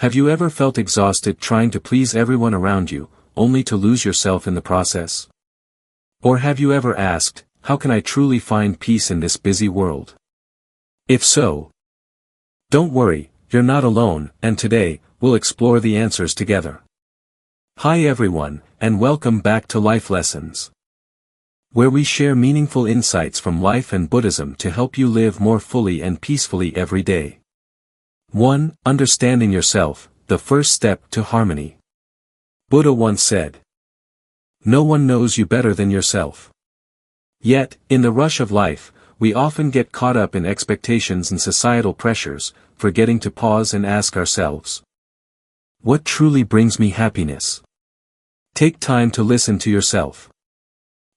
Have you ever felt exhausted trying to please everyone around you, only to lose yourself in the process? Or have you ever asked, how can I truly find peace in this busy world? If so, don't worry, you're not alone, and today, we'll explore the answers together. Hi everyone, and welcome back to Life Lessons, where we share meaningful insights from life and Buddhism to help you live more fully and peacefully every day. 1. Understanding yourself, the first step to harmony. Buddha once said, "No one knows you better than yourself." Yet, in the rush of life, we often get caught up in expectations and societal pressures, forgetting to pause and ask ourselves, what truly brings me happiness? Take time to listen to yourself.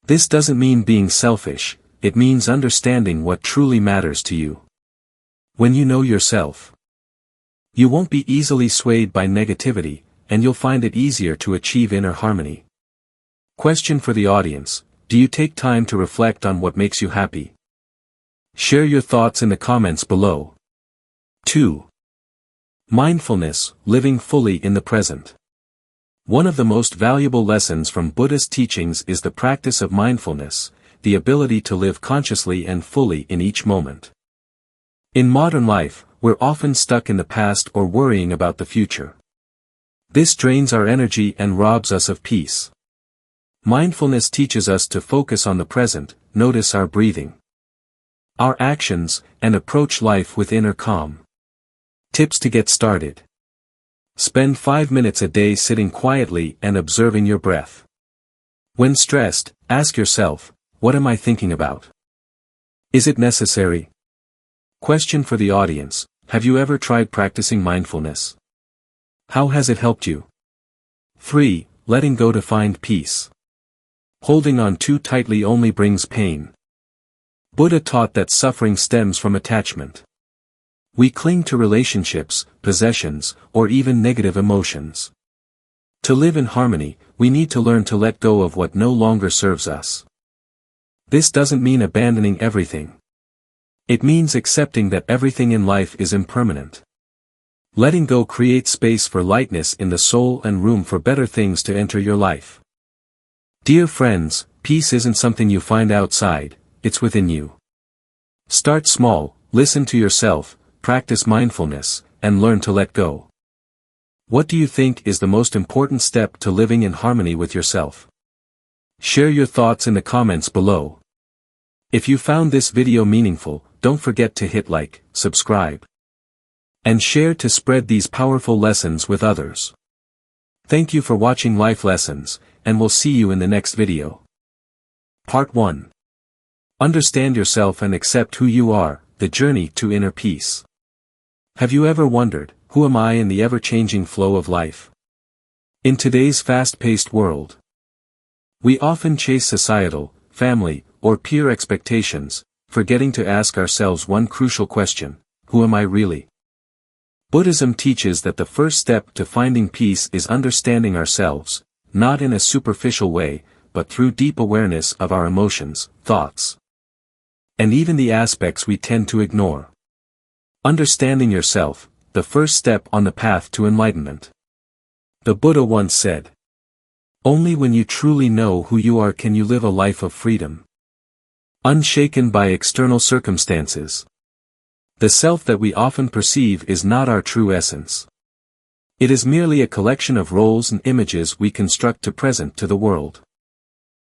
This doesn't mean being selfish, it means understanding what truly matters to you. When you know yourself, you won't be easily swayed by negativity, and you'll find it easier to achieve inner harmony. Question for the audience: do you take time to reflect on what makes you happy? Share your thoughts in the comments below. 2. Mindfulness, living fully in the present. One of the most valuable lessons from Buddhist teachings is the practice of mindfulness, the ability to live consciously and fully in each moment. In modern life, we're often stuck in the past or worrying about the future. This drains our energy and robs us of peace. Mindfulness teaches us to focus on the present, notice our breathing, our actions, and approach life with inner calm. Tips to get started. Spend 5 minutes a day sitting quietly and observing your breath. When stressed, ask yourself, what am I thinking about? Is it necessary? Question for the audience: have you ever tried practicing mindfulness? How has it helped you? 3. Letting go to find peace. Holding on too tightly only brings pain. Buddha taught that suffering stems from attachment. We cling to relationships, possessions, or even negative emotions. To live in harmony, we need to learn to let go of what no longer serves us. This doesn't mean abandoning everything. It means accepting that everything in life is impermanent. Letting go creates space for lightness in the soul and room for better things to enter your life. Dear friends, peace isn't something you find outside, it's within you. Start small, listen to yourself, practice mindfulness, and learn to let go. What do you think is the most important step to living in harmony with yourself? Share your thoughts in the comments below. If you found this video meaningful, don't forget to hit like, subscribe, and share to spread these powerful lessons with others. Thank you for watching Life Lessons, and we'll see you in the next video. Part 1. Understand yourself and accept who you are, the journey to inner peace. Have you ever wondered, who am I in the ever-changing flow of life? In today's fast-paced world, we often chase societal, family, or peer expectations, forgetting to ask ourselves one crucial question: who am I really? Buddhism teaches that the first step to finding peace is understanding ourselves, not in a superficial way, but through deep awareness of our emotions, thoughts, and even the aspects we tend to ignore. Understanding yourself, the first step on the path to enlightenment. The Buddha once said, "Only when you truly know who you are can you live a life of freedom, unshaken by external circumstances." The self that we often perceive is not our true essence. It is merely a collection of roles and images we construct to present to the world.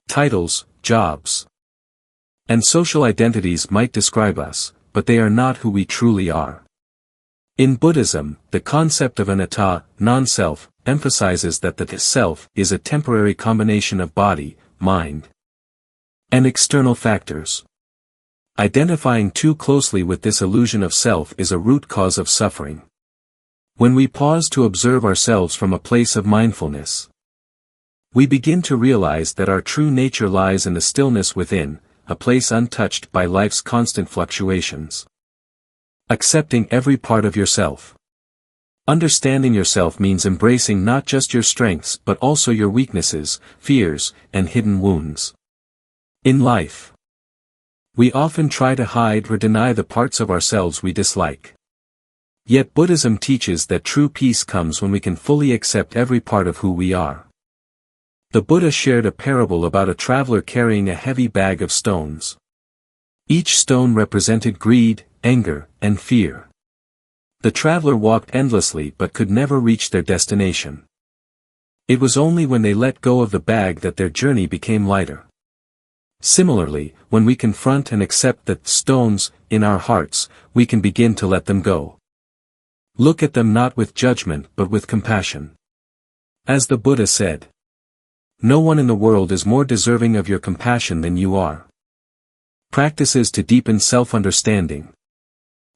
Titles, jobs, and social identities might describe us, but they are not who we truly are. In Buddhism, the concept of anatta, non-self, emphasizes that the self is a temporary combination of body, mind, and external factors. Identifying too closely with this illusion of self is a root cause of suffering. When we pause to observe ourselves from a place of mindfulness, we begin to realize that our true nature lies in the stillness within, a place untouched by life's constant fluctuations. Accepting every part of yourself. Understanding yourself means embracing not just your strengths but also your weaknesses, fears, and hidden wounds. In life, we often try to hide or deny the parts of ourselves we dislike. Yet Buddhism teaches that true peace comes when we can fully accept every part of who we are. The Buddha shared a parable about a traveler carrying a heavy bag of stones. Each stone represented greed, anger, and fear. The traveler walked endlessly but could never reach their destination. It was only when they let go of the bag that their journey became lighter. Similarly, when we confront and accept the stones in our hearts, we can begin to let them go. Look at them not with judgment but with compassion. As the Buddha said, "No one in the world is more deserving of your compassion than you are." Practices to deepen self-understanding.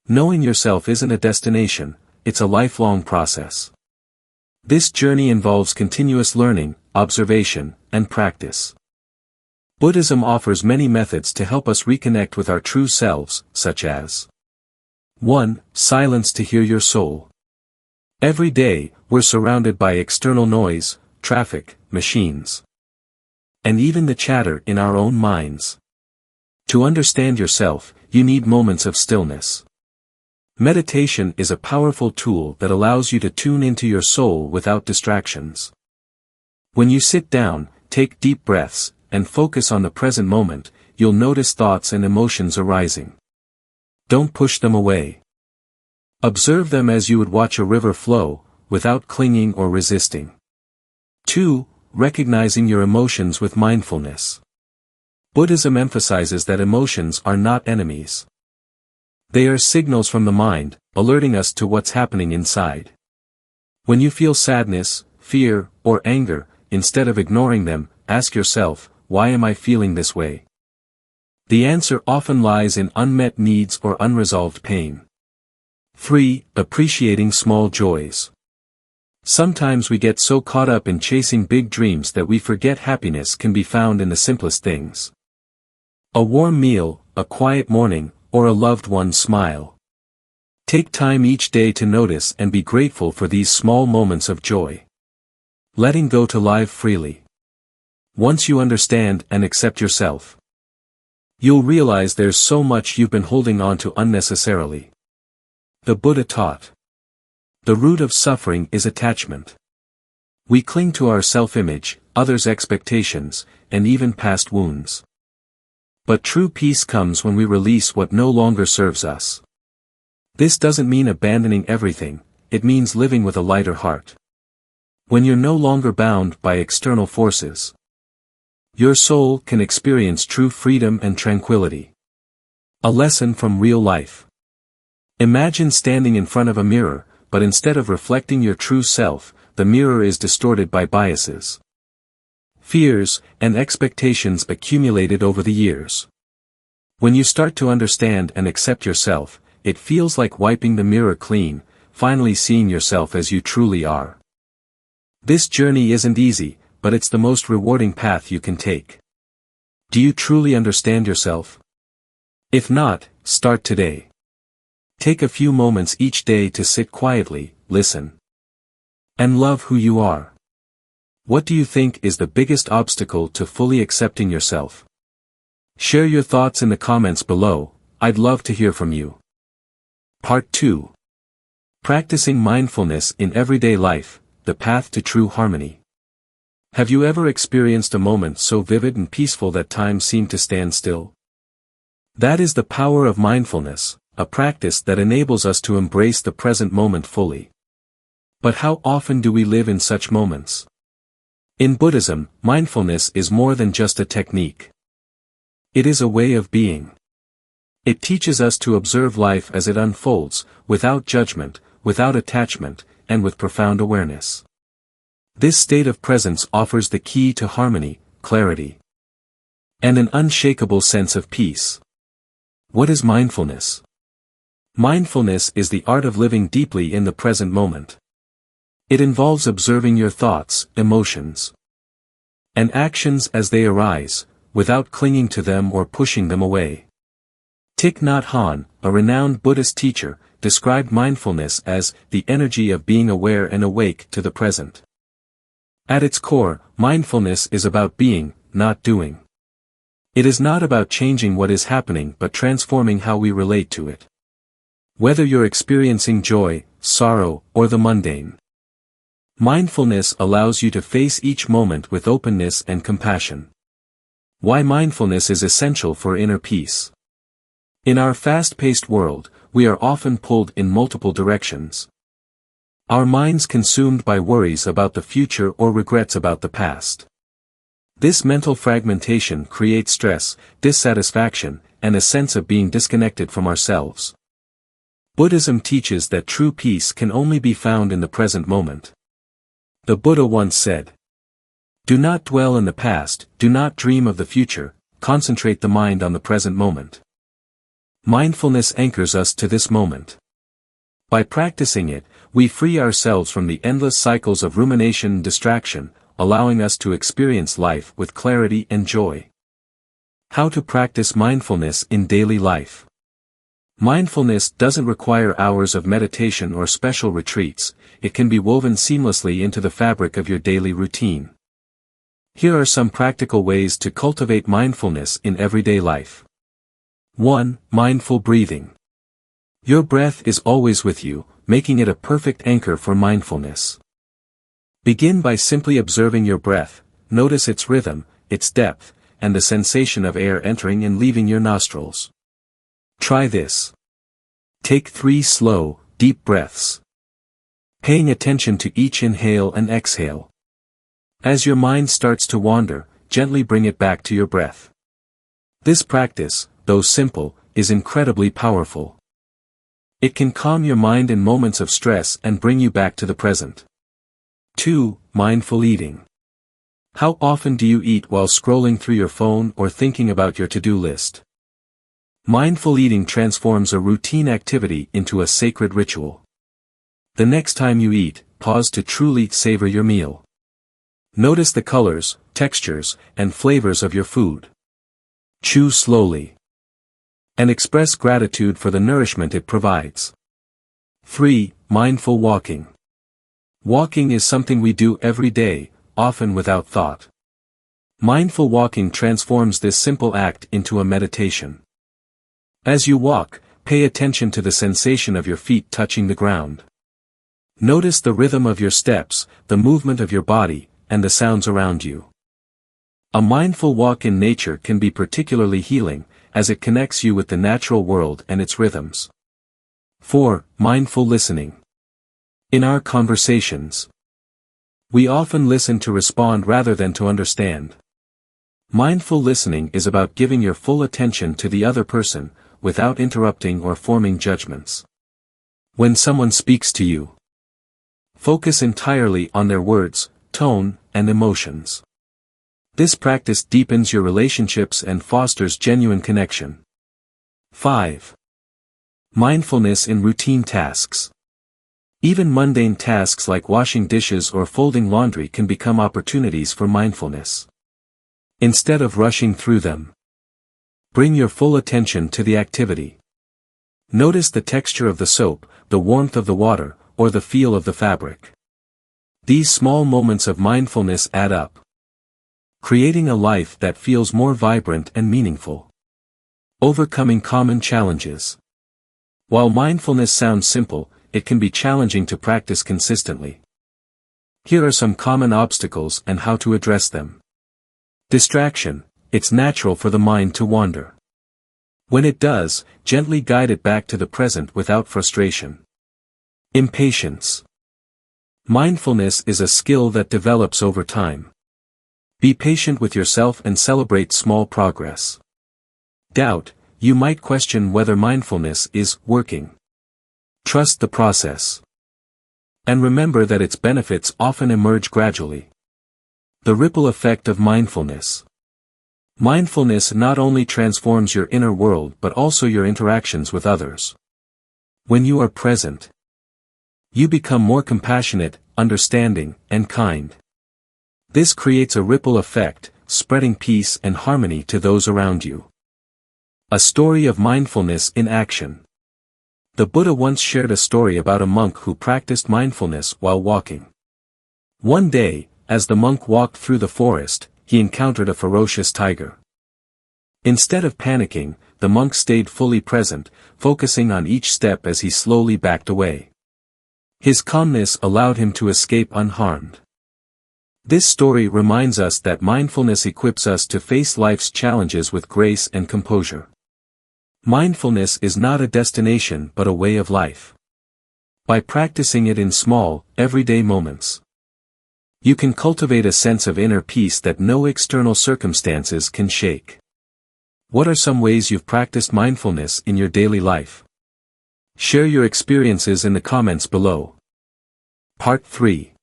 Knowing yourself isn't a destination, it's a lifelong process. This journey involves continuous learning, observation, and practice. Buddhism offers many methods to help us reconnect with our true selves, such as 1. Silence to hear your soul. Every day, we're surrounded by external noise, traffic, machines, and even the chatter in our own minds. To understand yourself, you need moments of stillness. Meditation is a powerful tool that allows you to tune into your soul without distractions. When you sit down, take deep breaths, and focus on the present moment, you'll notice thoughts and emotions arising. Don't push them away. Observe them as you would watch a river flow, without clinging or resisting. 2. Recognizing your emotions with mindfulness. Buddhism emphasizes that emotions are not enemies. They are signals from the mind, alerting us to what's happening inside. When you feel sadness, fear, or anger, instead of ignoring them, ask yourself, why am I feeling this way? The answer often lies in unmet needs or unresolved pain. 3. Appreciating small joys. Sometimes we get so caught up in chasing big dreams that we forget happiness can be found in the simplest things. A warm meal, a quiet morning, or a loved one's smile. Take time each day to notice and be grateful for these small moments of joy. Letting go to live freely. Once you understand and accept yourself, you'll realize there's so much you've been holding on to unnecessarily. The Buddha taught, the root of suffering is attachment. We cling to our self-image, others' expectations, and even past wounds. But true peace comes when we release what no longer serves us. This doesn't mean abandoning everything, it means living with a lighter heart. When you're no longer bound by external forces, your soul can experience true freedom and tranquility. A lesson from real life. Imagine standing in front of a mirror, but instead of reflecting your true self, the mirror is distorted by biases, fears, and expectations accumulated over the years. When you start to understand and accept yourself, it feels like wiping the mirror clean, finally seeing yourself as you truly are. This journey isn't easy, but it's the most rewarding path you can take. Do you truly understand yourself? If not, start today. Take a few moments each day to sit quietly, listen, and love who you are. What do you think is the biggest obstacle to fully accepting yourself? Share your thoughts in the comments below, I'd love to hear from you. Part 2. Practicing mindfulness in everyday life, the path to true harmony. Have you ever experienced a moment so vivid and peaceful that time seemed to stand still? That is the power of mindfulness, a practice that enables us to embrace the present moment fully. But how often do we live in such moments? In Buddhism, mindfulness is more than just a technique. It is a way of being. It teaches us to observe life as it unfolds, without judgment, without attachment, and with profound awareness. This state of presence offers the key to harmony, clarity, and an unshakable sense of peace. What is mindfulness? Mindfulness is the art of living deeply in the present moment. It involves observing your thoughts, emotions, and actions as they arise, without clinging to them or pushing them away. Thich Nhat Hanh, a renowned Buddhist teacher, described mindfulness as the energy of being aware and awake to the present. At its core, mindfulness is about being, not doing. It is not about changing what is happening but transforming how we relate to it. Whether you're experiencing joy, sorrow, or the mundane. Mindfulness allows you to face each moment with openness and compassion. Why mindfulness is essential for inner peace. In our fast-paced world, we are often pulled in multiple directions. Our minds consumed by worries about the future or regrets about the past. This mental fragmentation creates stress, dissatisfaction, and a sense of being disconnected from ourselves. Buddhism teaches that true peace can only be found in the present moment. The Buddha once said, "Do not dwell in the past, do not dream of the future, concentrate the mind on the present moment." Mindfulness anchors us to this moment. By practicing it, we free ourselves from the endless cycles of rumination and distraction, allowing us to experience life with clarity and joy. How to practice mindfulness in daily life. Mindfulness doesn't require hours of meditation or special retreats, it can be woven seamlessly into the fabric of your daily routine. Here are some practical ways to cultivate mindfulness in everyday life. 1. Mindful breathing. Your breath is always with you, making it a perfect anchor for mindfulness. Begin by simply observing your breath, notice its rhythm, its depth, and the sensation of air entering and leaving your nostrils. Try this. Take 3 slow, deep breaths. Paying attention to each inhale and exhale. As your mind starts to wander, gently bring it back to your breath. This practice, though simple, is incredibly powerful. It can calm your mind in moments of stress and bring you back to the present. 2. Mindful eating. How often do you eat while scrolling through your phone or thinking about your to-do list? Mindful eating transforms a routine activity into a sacred ritual. The next time you eat, pause to truly savor your meal. Notice the colors, textures, and flavors of your food. Chew slowly. And express gratitude for the nourishment it provides. 3. Mindful walking. Walking is something we do every day, often without thought. Mindful walking transforms this simple act into a meditation. As you walk, pay attention to the sensation of your feet touching the ground. Notice the rhythm of your steps, the movement of your body, and the sounds around you. A mindful walk in nature can be particularly healing, as it connects you with the natural world and its rhythms. 4. Mindful listening. In our conversations, we often listen to respond rather than to understand. Mindful listening is about giving your full attention to the other person, without interrupting or forming judgments. When someone speaks to you, focus entirely on their words, tone, and emotions. This practice deepens your relationships and fosters genuine connection. 5. Mindfulness in routine tasks. Even mundane tasks like washing dishes or folding laundry can become opportunities for mindfulness. Instead of rushing through them, bring your full attention to the activity. Notice the texture of the soap, the warmth of the water, or the feel of the fabric. These small moments of mindfulness add up, creating a life that feels more vibrant and meaningful. Overcoming common challenges. While mindfulness sounds simple, it can be challenging to practice consistently. Here are some common obstacles and how to address them. Distraction. It's natural for the mind to wander. When it does, gently guide it back to the present without frustration. Impatience. Mindfulness is a skill that develops over time. Be patient with yourself and celebrate small progress. Doubt. You might question whether mindfulness is working. Trust the process. And remember that its benefits often emerge gradually. The ripple effect of mindfulness. Mindfulness not only transforms your inner world but also your interactions with others. When you are present, you become more compassionate, understanding, and kind. This creates a ripple effect, spreading peace and harmony to those around you. A story of mindfulness in action. The Buddha once shared a story about a monk who practiced mindfulness while walking. One day, as the monk walked through the forest, he encountered a ferocious tiger. Instead of panicking, the monk stayed fully present, focusing on each step as he slowly backed away. His calmness allowed him to escape unharmed. This story reminds us that mindfulness equips us to face life's challenges with grace and composure. Mindfulness is not a destination but a way of life. By practicing it in small, everyday moments, you can cultivate a sense of inner peace that no external circumstances can shake. What are some ways you've practiced mindfulness in your daily life? Share your experiences in the comments below. Part 3.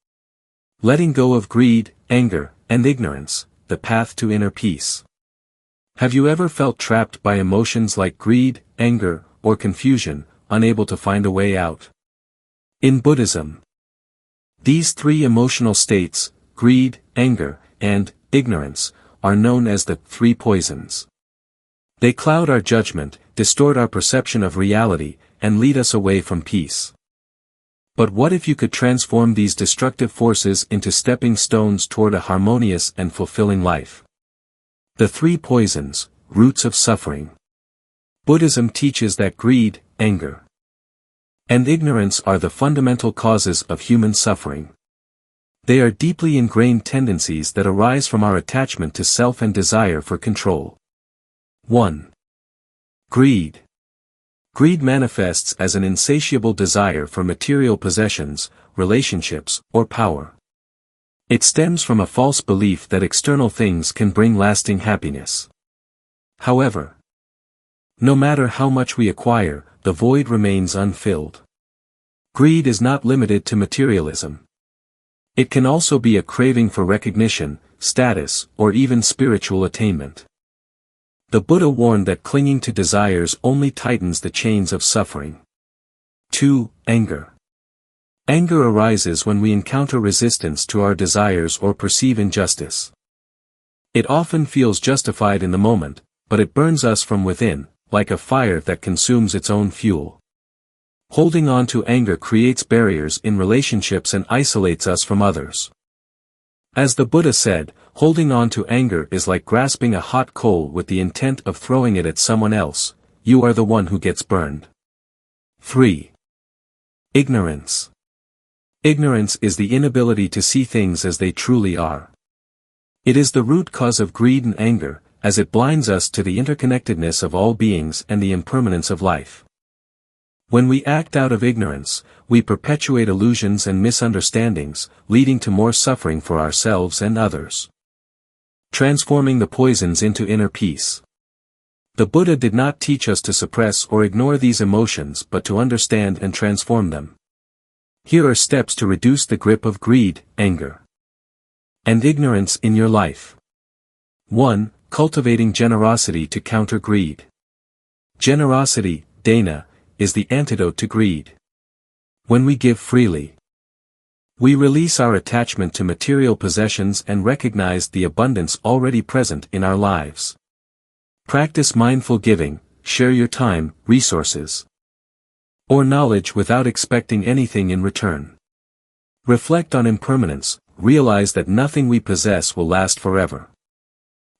Letting go of greed, anger, and ignorance, the path to inner peace. Have you ever felt trapped by emotions like greed, anger, or confusion, unable to find a way out? In Buddhism, these three emotional states, greed, anger, and ignorance, are known as the three poisons. They cloud our judgment, distort our perception of reality, and lead us away from peace. But what if you could transform these destructive forces into stepping stones toward a harmonious and fulfilling life? The three poisons, roots of suffering. Buddhism teaches that greed, anger, and ignorance are the fundamental causes of human suffering. They are deeply ingrained tendencies that arise from our attachment to self and desire for control. 1. Greed. Greed manifests as an insatiable desire for material possessions, relationships, or power. It stems from a false belief that external things can bring lasting happiness. However, no matter how much we acquire, the void remains unfilled. Greed is not limited to materialism. It can also be a craving for recognition, status, or even spiritual attainment. The Buddha warned that clinging to desires only tightens the chains of suffering. 2. Anger. Anger arises when we encounter resistance to our desires or perceive injustice. It often feels justified in the moment, but it burns us from within, like a fire that consumes its own fuel. Holding on to anger creates barriers in relationships and isolates us from others. As the Buddha said, holding on to anger is like grasping a hot coal with the intent of throwing it at someone else. You are the one who gets burned. 3. Ignorance. Ignorance is the inability to see things as they truly are. It is the root cause of greed and anger, as it blinds us to the interconnectedness of all beings and the impermanence of life. When we act out of ignorance, we perpetuate illusions and misunderstandings, leading to more suffering for ourselves and others. Transforming the poisons into inner peace. The Buddha did not teach us to suppress or ignore these emotions but to understand and transform them. Here are steps to reduce the grip of greed, anger, and ignorance in your life. 1. Cultivating generosity to counter greed. Generosity, dana, is the antidote to greed. When we give freely, we release our attachment to material possessions and recognize the abundance already present in our lives. Practice mindful giving, share your time, resources, or knowledge without expecting anything in return. Reflect on impermanence, realize that nothing we possess will last forever.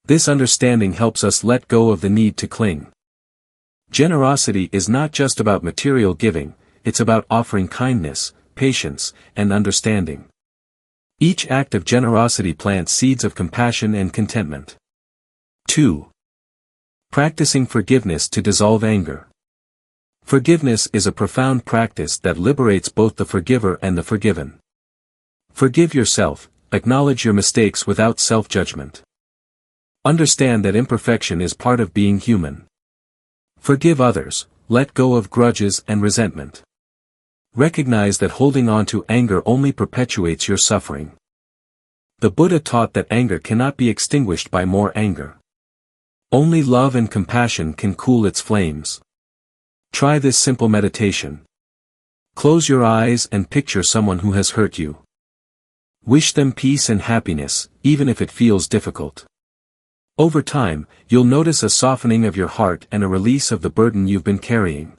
This understanding helps us let go of the need to cling. Generosity is not just about material giving, it's about offering kindness, patience, and understanding. Each act of generosity plants seeds of compassion and contentment. 2. Practicing forgiveness to dissolve anger. Forgiveness is a profound practice that liberates both the forgiver and the forgiven. Forgive yourself, acknowledge your mistakes without self-judgment. Understand that imperfection is part of being human. Forgive others, let go of grudges and resentment. Recognize that holding on to anger only perpetuates your suffering. The Buddha taught that anger cannot be extinguished by more anger. Only love and compassion can cool its flames. Try this simple meditation. Close your eyes and picture someone who has hurt you. Wish them peace and happiness, even if it feels difficult. Over time, you'll notice a softening of your heart and a release of the burden you've been carrying.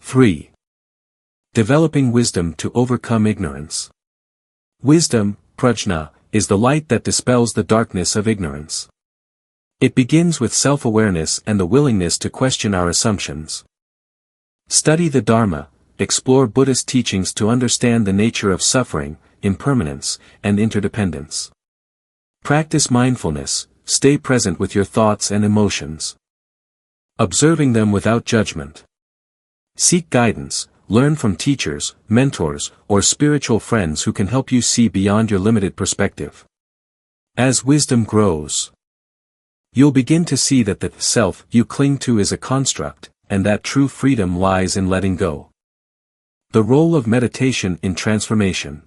3. Developing wisdom to overcome ignorance. Wisdom, prajna, is the light that dispels the darkness of ignorance. It begins with self-awareness and the willingness to question our assumptions. Study the Dharma, explore Buddhist teachings to understand the nature of suffering, impermanence, and interdependence. Practice mindfulness, stay present with your thoughts and emotions, observing them without judgment. Seek guidance, learn from teachers, mentors, or spiritual friends who can help you see beyond your limited perspective. As wisdom grows, you'll begin to see that the self you cling to is a construct, and that true freedom lies in letting go. The role of meditation in transformation.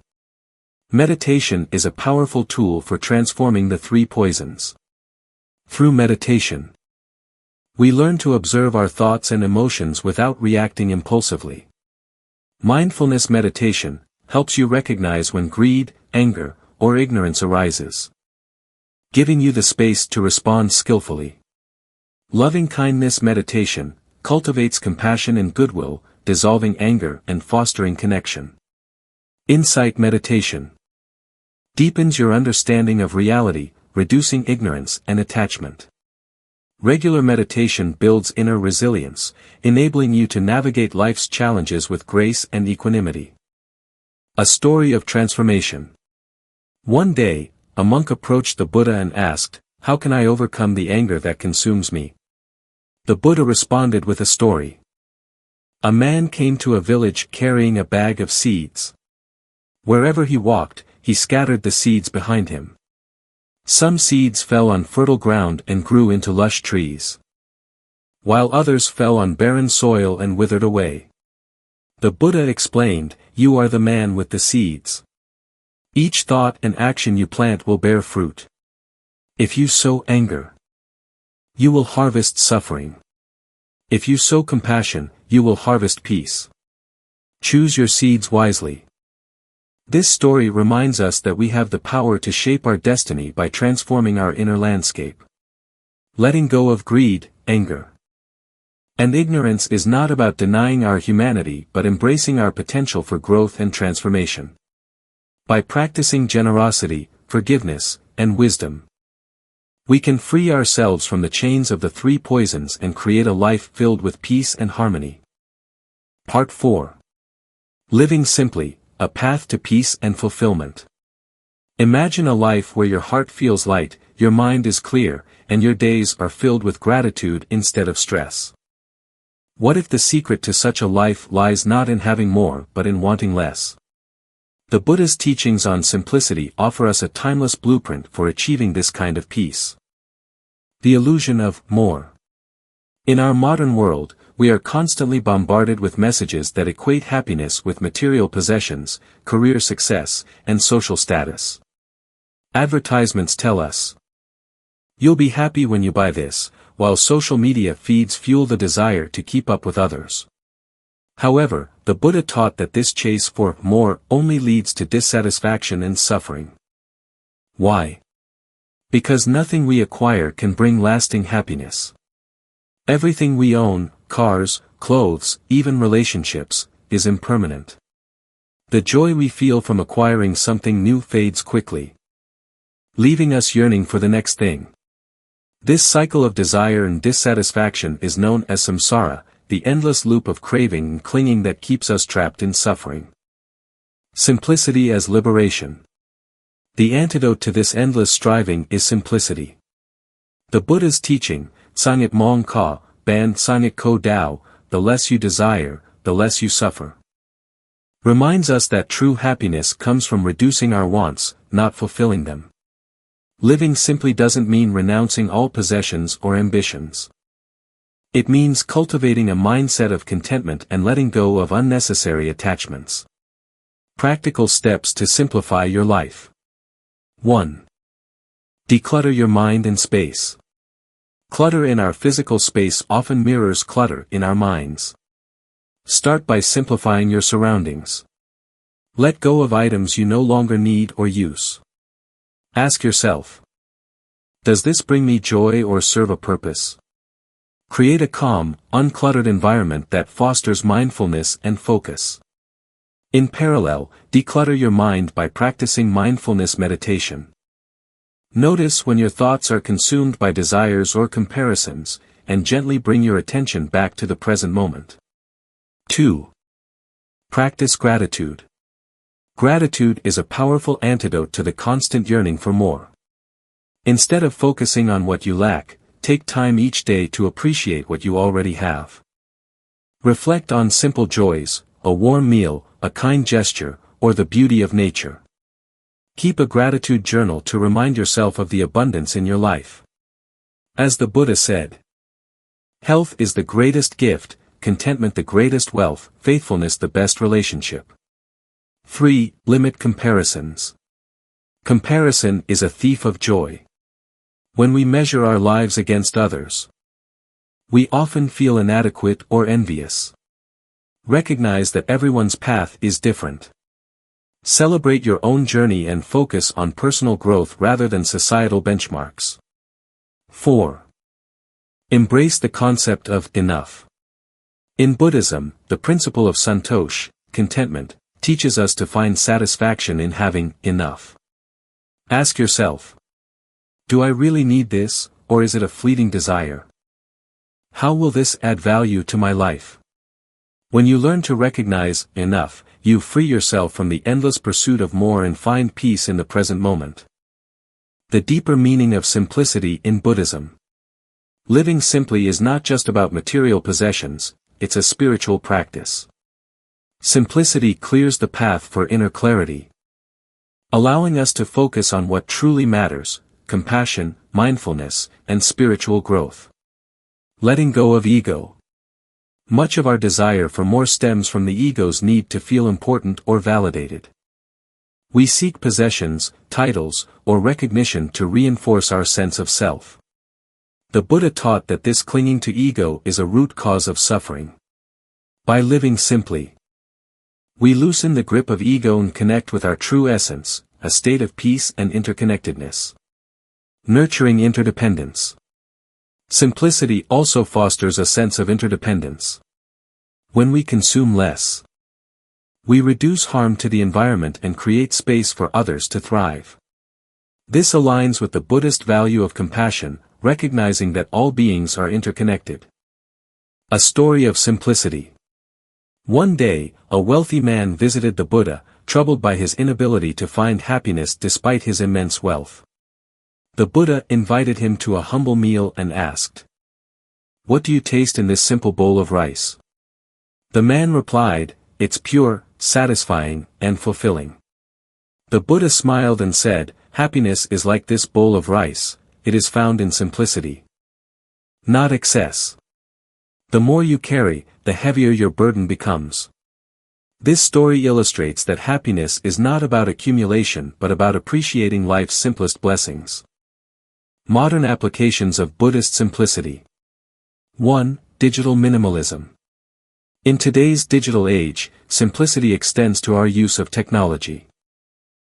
Meditation is a powerful tool for transforming the three poisons. Through meditation, we learn to observe our thoughts and emotions without reacting impulsively. Mindfulness meditation helps you recognize when greed, anger, or ignorance arises, giving you the space to respond skillfully. Loving-kindness meditation cultivates compassion and goodwill, dissolving anger and fostering connection. Insight meditation deepens your understanding of reality, reducing ignorance and attachment. Regular meditation builds inner resilience, enabling you to navigate life's challenges with grace and equanimity. A story of transformation. One day, a monk approached the Buddha and asked, "How can I overcome the anger that consumes me?" The Buddha responded with a story. A man came to a village carrying a bag of seeds. Wherever he walked, he scattered the seeds behind him. Some seeds fell on fertile ground and grew into lush trees, while others fell on barren soil and withered away. The Buddha explained, "You are the man with the seeds. Each thought and action you plant will bear fruit. If you sow anger, you will harvest suffering. If you sow compassion, you will harvest peace. Choose your seeds wisely." This story reminds us that we have the power to shape our destiny by transforming our inner landscape. Letting go of greed, anger, and ignorance is not about denying our humanity but embracing our potential for growth and transformation. By practicing generosity, forgiveness, and wisdom, we can free ourselves from the chains of the three poisons and create a life filled with peace and harmony. Part 4. Living Simply, a path to peace and fulfillment. Imagine a life where your heart feels light, your mind is clear, and your days are filled with gratitude instead of stress. What if the secret to such a life lies not in having more but in wanting less? The Buddha's teachings on simplicity offer us a timeless blueprint for achieving this kind of peace. The illusion of more. In our modern world, we are constantly bombarded with messages that equate happiness with material possessions, career success, and social status. Advertisements tell us, "You'll be happy when you buy this," while social media feeds fuel the desire to keep up with others. However, the Buddha taught that this chase for more only leads to dissatisfaction and suffering. Why? Because nothing we acquire can bring lasting happiness. Everything we own, cars, clothes, even relationships, is impermanent. The joy we feel from acquiring something new fades quickly, leaving us yearning for the next thing. This cycle of desire and dissatisfaction is known as samsara, the endless loop of craving and clinging that keeps us trapped in suffering. Simplicity as liberation. The antidote to this endless striving is simplicity. The Buddha's teaching, Sangit Mong Ka, Ban Sangit Ko Dao, the less you desire, the less you suffer, reminds us that true happiness comes from reducing our wants, not fulfilling them. Living simply doesn't mean renouncing all possessions or ambitions. It means cultivating a mindset of contentment and letting go of unnecessary attachments. Practical steps to simplify your life. 1. Declutter your mind and space. Clutter in our physical space often mirrors clutter in our minds. Start by simplifying your surroundings. Let go of items you no longer need or use. Ask yourself, does this bring me joy or serve a purpose? Create a calm, uncluttered environment that fosters mindfulness and focus. In parallel, declutter your mind by practicing mindfulness meditation. Notice when your thoughts are consumed by desires or comparisons, and gently bring your attention back to the present moment. 2. Practice gratitude. Gratitude is a powerful antidote to the constant yearning for more. Instead of focusing on what you lack, take time each day to appreciate what you already have. Reflect on simple joys, a warm meal, a kind gesture, or the beauty of nature. Keep a gratitude journal to remind yourself of the abundance in your life. As the Buddha said, "Health is the greatest gift, contentment the greatest wealth, faithfulness the best relationship." 3. Limit comparisons. Comparison is a thief of joy. When we measure our lives against others, we often feel inadequate or envious. Recognize that everyone's path is different. Celebrate your own journey and focus on personal growth rather than societal benchmarks. 4. Embrace the concept of enough. In Buddhism, the principle of santosh, contentment, teaches us to find satisfaction in having enough. Ask yourself, do I really need this, or is it a fleeting desire? How will this add value to my life? When you learn to recognize enough, you free yourself from the endless pursuit of more and find peace in the present moment. The deeper meaning of simplicity in Buddhism. Living simply is not just about material possessions, it's a spiritual practice. Simplicity clears the path for inner clarity, allowing us to focus on what truly matters: compassion, mindfulness, and spiritual growth. Letting go of ego. Much of our desire for more stems from the ego's need to feel important or validated. We seek possessions, titles, or recognition to reinforce our sense of self. The Buddha taught that this clinging to ego is a root cause of suffering. By living simply, we loosen the grip of ego and connect with our true essence, a state of peace and interconnectedness. Nurturing interdependence. Simplicity also fosters a sense of interdependence. When we consume less, we reduce harm to the environment and create space for others to thrive. This aligns with the Buddhist value of compassion, recognizing that all beings are interconnected. A story of simplicity. One day, a wealthy man visited the Buddha, troubled by his inability to find happiness despite his immense wealth. The Buddha invited him to a humble meal and asked, "What do you taste in this simple bowl of rice?" The man replied, "It's pure, satisfying, and fulfilling." The Buddha smiled and said, "Happiness is like this bowl of rice, it is found in simplicity, not excess. The more you carry, the heavier your burden becomes." This story illustrates that happiness is not about accumulation but about appreciating life's simplest blessings. Modern applications of Buddhist simplicity. 1. Digital minimalism. In today's digital age, simplicity extends to our use of technology.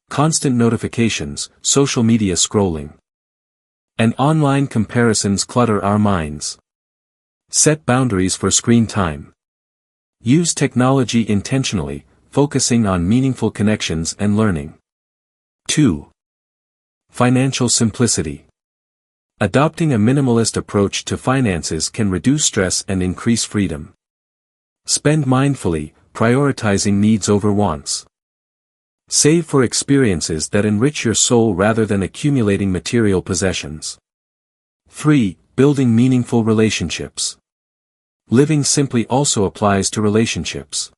Constant notifications, social media scrolling, and online comparisons clutter our minds. Set boundaries for screen time. Use technology intentionally, focusing on meaningful connections and learning. 2. Financial simplicity. Adopting a minimalist approach to finances can reduce stress and increase freedom. Spend mindfully, prioritizing needs over wants. Save for experiences that enrich your soul rather than accumulating material possessions. 3. Building meaningful relationships. Living simply also applies to relationships.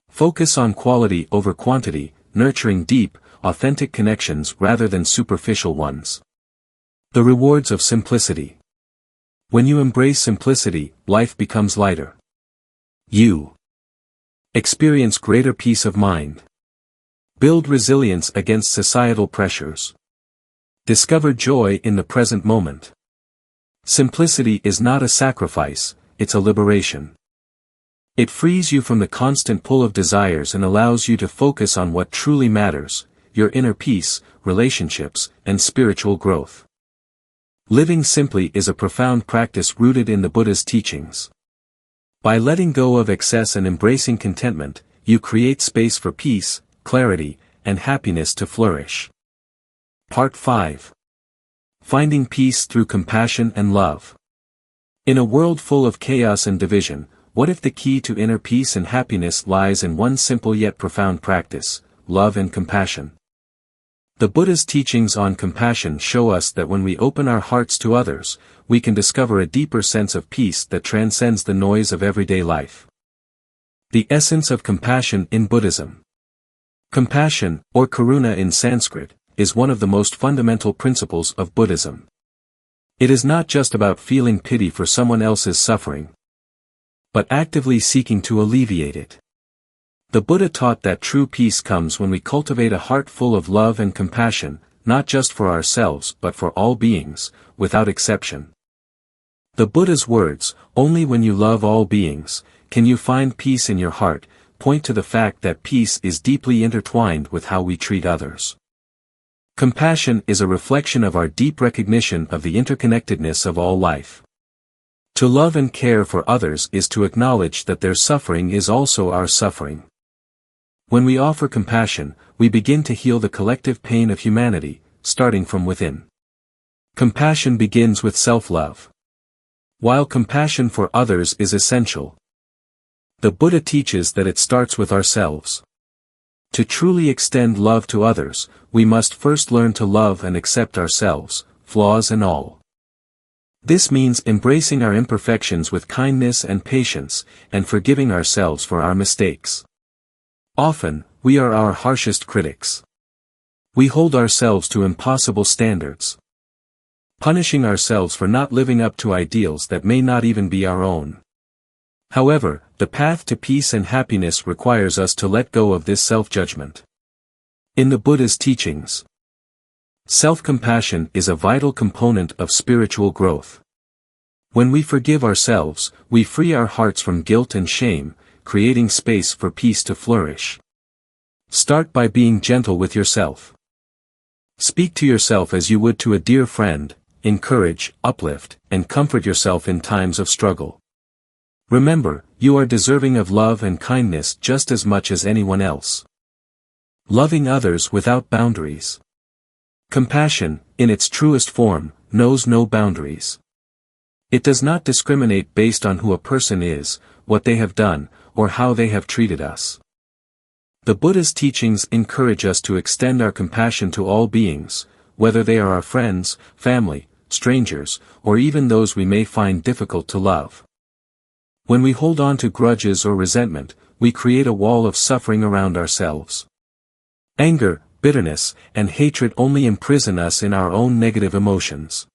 Focus on quality over quantity, nurturing deep, authentic connections rather than superficial ones. The rewards of simplicity. When you embrace simplicity, life becomes lighter. You experience greater peace of mind. Build resilience against societal pressures. Discover joy in the present moment. Simplicity is not a sacrifice, it's a liberation. It frees you from the constant pull of desires and allows you to focus on what truly matters: your inner peace, relationships, and spiritual growth. Living simply is a profound practice rooted in the Buddha's teachings. By letting go of excess and embracing contentment, you create space for peace, clarity, and happiness to flourish. Part 5. Finding peace through compassion and love. In a world full of chaos and division, what if the key to inner peace and happiness lies in one simple yet profound practice: love and compassion? The Buddha's teachings on compassion show us that when we open our hearts to others, we can discover a deeper sense of peace that transcends the noise of everyday life. The essence of compassion in Buddhism. Compassion, or karuna in Sanskrit, is one of the most fundamental principles of Buddhism. It is not just about feeling pity for someone else's suffering, but actively seeking to alleviate it. The Buddha taught that true peace comes when we cultivate a heart full of love and compassion, not just for ourselves but for all beings, without exception. The Buddha's words, "Only when you love all beings, can you find peace in your heart," point to the fact that peace is deeply intertwined with how we treat others. Compassion is a reflection of our deep recognition of the interconnectedness of all life. To love and care for others is to acknowledge that their suffering is also our suffering. When we offer compassion, we begin to heal the collective pain of humanity, starting from within. Compassion begins with self-love. While compassion for others is essential, the Buddha teaches that it starts with ourselves. To truly extend love to others, we must first learn to love and accept ourselves, flaws and all. This means embracing our imperfections with kindness and patience, and forgiving ourselves for our mistakes. Often, we are our harshest critics. We hold ourselves to impossible standards, punishing ourselves for not living up to ideals that may not even be our own. However, the path to peace and happiness requires us to let go of this self-judgment. In the Buddha's teachings, self-compassion is a vital component of spiritual growth. When we forgive ourselves, we free our hearts from guilt and shame, creating space for peace to flourish. Start by being gentle with yourself. Speak to yourself as you would to a dear friend, encourage, uplift, and comfort yourself in times of struggle. Remember, you are deserving of love and kindness just as much as anyone else. Loving others without boundaries. Compassion, in its truest form, knows no boundaries. It does not discriminate based on who a person is, what they have done, or how they have treated us. The Buddha's teachings encourage us to extend our compassion to all beings, whether they are our friends, family, strangers, or even those we may find difficult to love. When we hold on to grudges or resentment, we create a wall of suffering around ourselves. Anger, bitterness, and hatred only imprison us in our own negative emotions.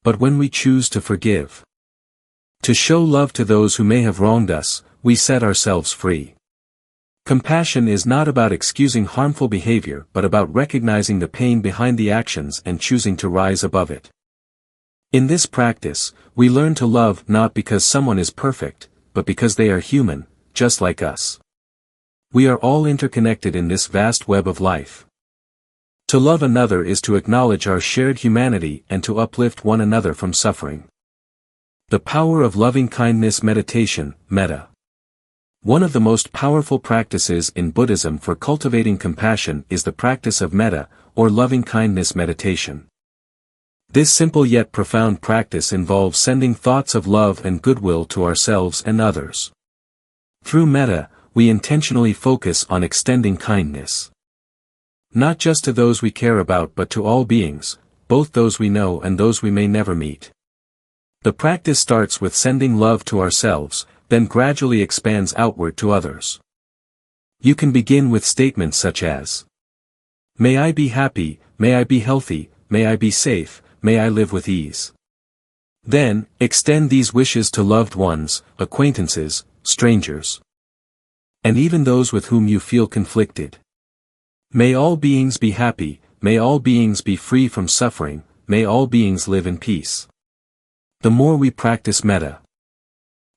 But when we choose to forgive, to show love to those who may have wronged us, we set ourselves free. Compassion is not about excusing harmful behavior but about recognizing the pain behind the actions and choosing to rise above it. In this practice, we learn to love not because someone is perfect, but because they are human, just like us. We are all interconnected in this vast web of life. To love another is to acknowledge our shared humanity and to uplift one another from suffering. The power of loving-kindness meditation, metta. One of the most powerful practices in Buddhism for cultivating compassion is the practice of metta, or loving-kindness meditation. This simple yet profound practice involves sending thoughts of love and goodwill to ourselves and others. Through metta, we intentionally focus on extending kindness. Not just to those we care about but to all beings, both those we know and those we may never meet. The practice starts with sending love to ourselves, then gradually expands outward to others. You can begin with statements such as, "May I be happy, may I be healthy, may I be safe, may I live with ease." Then, extend these wishes to loved ones, acquaintances, strangers, and even those with whom you feel conflicted. May all beings be happy, may all beings be free from suffering, may all beings live in peace. The more we practice metta,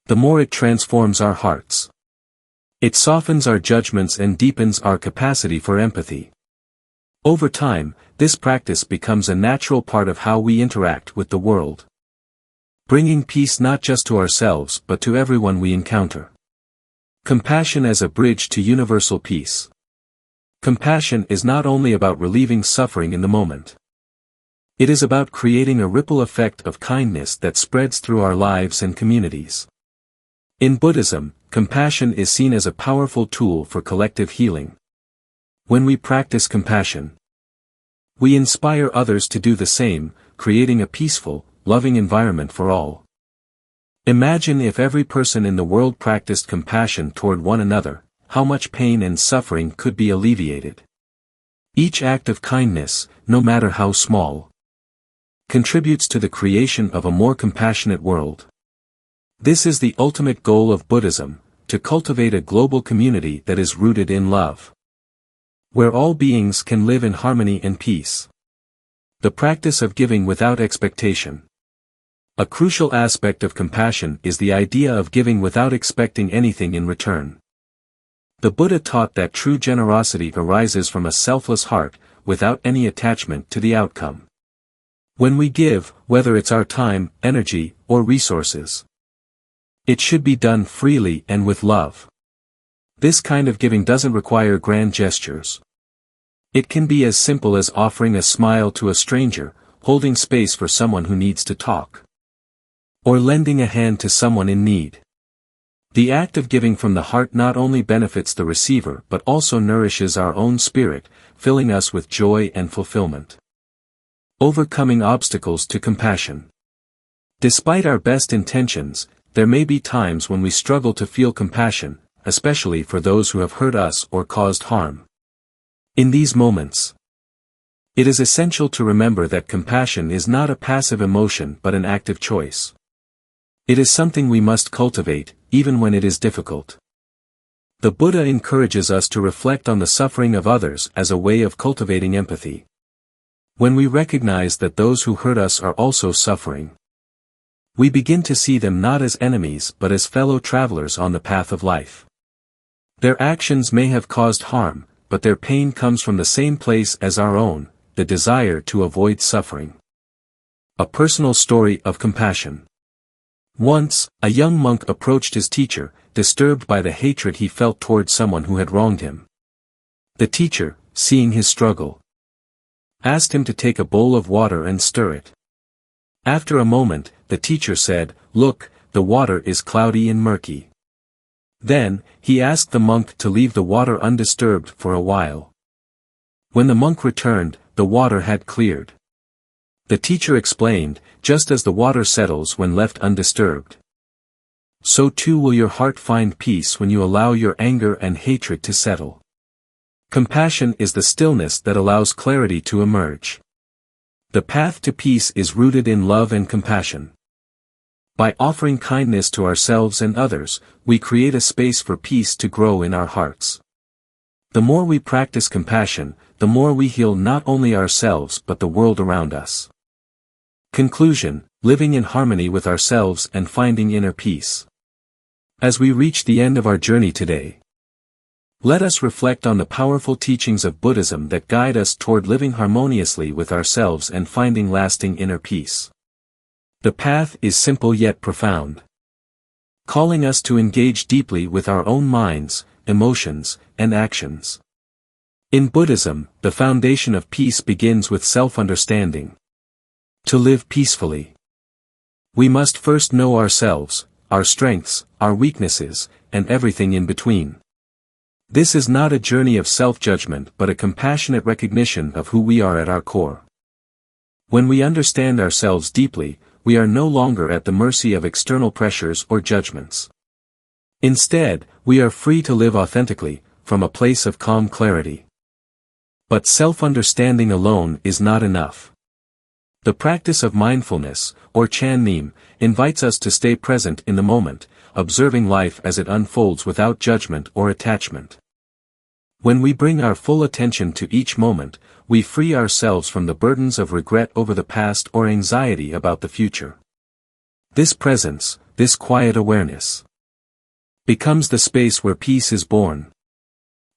the more it transforms our hearts. It softens our judgments and deepens our capacity for empathy. Over time, this practice becomes a natural part of how we interact with the world, bringing peace not just to ourselves but to everyone we encounter. Compassion as a bridge to universal peace. Compassion is not only about relieving suffering in the moment. It is about creating a ripple effect of kindness that spreads through our lives and communities. In Buddhism, compassion is seen as a powerful tool for collective healing. When we practice compassion, we inspire others to do the same, creating a peaceful, loving environment for all. Imagine if every person in the world practiced compassion toward one another, how much pain and suffering could be alleviated. Each act of kindness, no matter how small, contributes to the creation of a more compassionate world. This is the ultimate goal of Buddhism, to cultivate a global community that is rooted in love, where all beings can live in harmony and peace. The practice of giving without expectation. A crucial aspect of compassion is the idea of giving without expecting anything in return. The Buddha taught that true generosity arises from a selfless heart, without any attachment to the outcome. When we give, whether it's our time, energy, or resources, it should be done freely and with love. This kind of giving doesn't require grand gestures. It can be as simple as offering a smile to a stranger, holding space for someone who needs to talk, or lending a hand to someone in need. The act of giving from the heart not only benefits the receiver but also nourishes our own spirit, filling us with joy and fulfillment. Overcoming obstacles to compassion. Despite our best intentions, there may be times when we struggle to feel compassion, especially for those who have hurt us or caused harm. In these moments, it is essential to remember that compassion is not a passive emotion but an active choice. It is something we must cultivate, even when it is difficult. The Buddha encourages us to reflect on the suffering of others as a way of cultivating empathy. When we recognize that those who hurt us are also suffering, we begin to see them not as enemies but as fellow travelers on the path of life. Their actions may have caused harm, but their pain comes from the same place as our own, the desire to avoid suffering. A personal story of compassion. Once, a young monk approached his teacher, disturbed by the hatred he felt toward someone who had wronged him. The teacher, seeing his struggle, asked him to take a bowl of water and stir it. After a moment, the teacher said, "Look, the water is cloudy and murky." Then, he asked the monk to leave the water undisturbed for a while. When the monk returned, the water had cleared. The teacher explained, just as the water settles when left undisturbed, so too will your heart find peace when you allow your anger and hatred to settle. Compassion is the stillness that allows clarity to emerge. The path to peace is rooted in love and compassion. By offering kindness to ourselves and others, we create a space for peace to grow in our hearts. The more we practice compassion, the more we heal not only ourselves but the world around us. Conclusion: living in harmony with ourselves and finding inner peace. As we reach the end of our journey today, let us reflect on the powerful teachings of Buddhism that guide us toward living harmoniously with ourselves and finding lasting inner peace. The path is simple yet profound, calling us to engage deeply with our own minds, emotions, and actions. In Buddhism, the foundation of peace begins with self-understanding. To live peacefully, we must first know ourselves, our strengths, our weaknesses, and everything in between. This is not a journey of self-judgment but a compassionate recognition of who we are at our core. When we understand ourselves deeply, we are no longer at the mercy of external pressures or judgments. Instead, we are free to live authentically, from a place of calm clarity. But self-understanding alone is not enough. The practice of mindfulness, or Chan-Nim, invites us to stay present in the moment, observing life as it unfolds without judgment or attachment. When we bring our full attention to each moment, we free ourselves from the burdens of regret over the past or anxiety about the future. This presence, this quiet awareness, becomes the space where peace is born.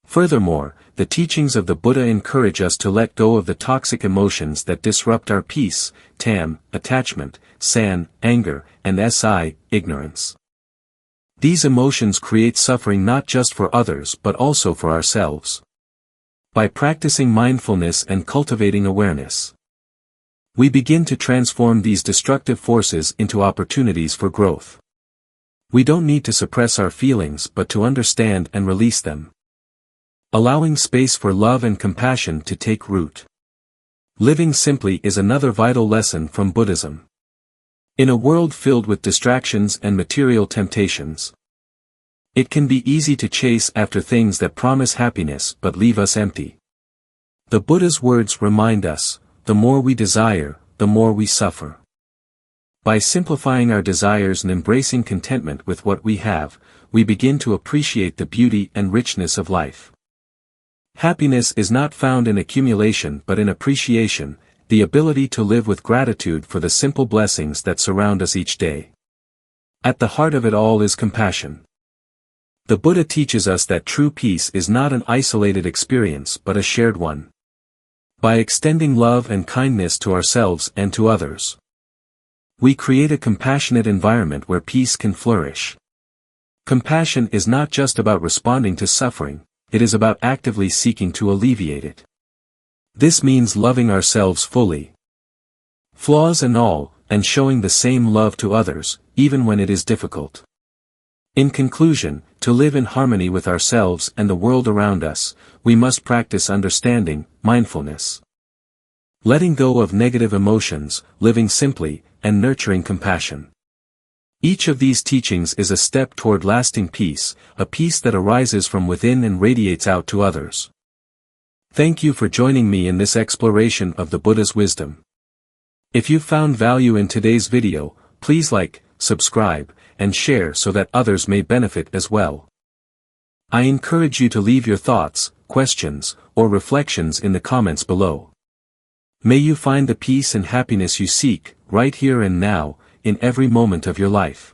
Furthermore, the teachings of the Buddha encourage us to let go of the toxic emotions that disrupt our peace: tam, attachment; san, anger; and si, ignorance. These emotions create suffering not just for others but also for ourselves. By practicing mindfulness and cultivating awareness, we begin to transform these destructive forces into opportunities for growth. We don't need to suppress our feelings but to understand and release them. Allowing space for love and compassion to take root. Living simply is another vital lesson from Buddhism. In a world filled with distractions and material temptations, it can be easy to chase after things that promise happiness but leave us empty. The Buddha's words remind us, the more we desire, the more we suffer. By simplifying our desires and embracing contentment with what we have, we begin to appreciate the beauty and richness of life. Happiness is not found in accumulation but in appreciation, the ability to live with gratitude for the simple blessings that surround us each day. At the heart of it all is compassion. The Buddha teaches us that true peace is not an isolated experience but a shared one. By extending love and kindness to ourselves and to others, we create a compassionate environment where peace can flourish. Compassion is not just about responding to suffering, it is about actively seeking to alleviate it. This means loving ourselves fully, flaws and all, and showing the same love to others, even when it is difficult. In conclusion, to live in harmony with ourselves and the world around us, we must practice understanding, mindfulness. Letting go of negative emotions, living simply, and nurturing compassion. Each of these teachings is a step toward lasting peace, a peace that arises from within and radiates out to others. Thank you for joining me in this exploration of the Buddha's wisdom. If you found value in today's video, please like, subscribe, and share so that others may benefit as well. I encourage you to leave your thoughts, questions, or reflections in the comments below. May you find the peace and happiness you seek, right here and now, in every moment of your life.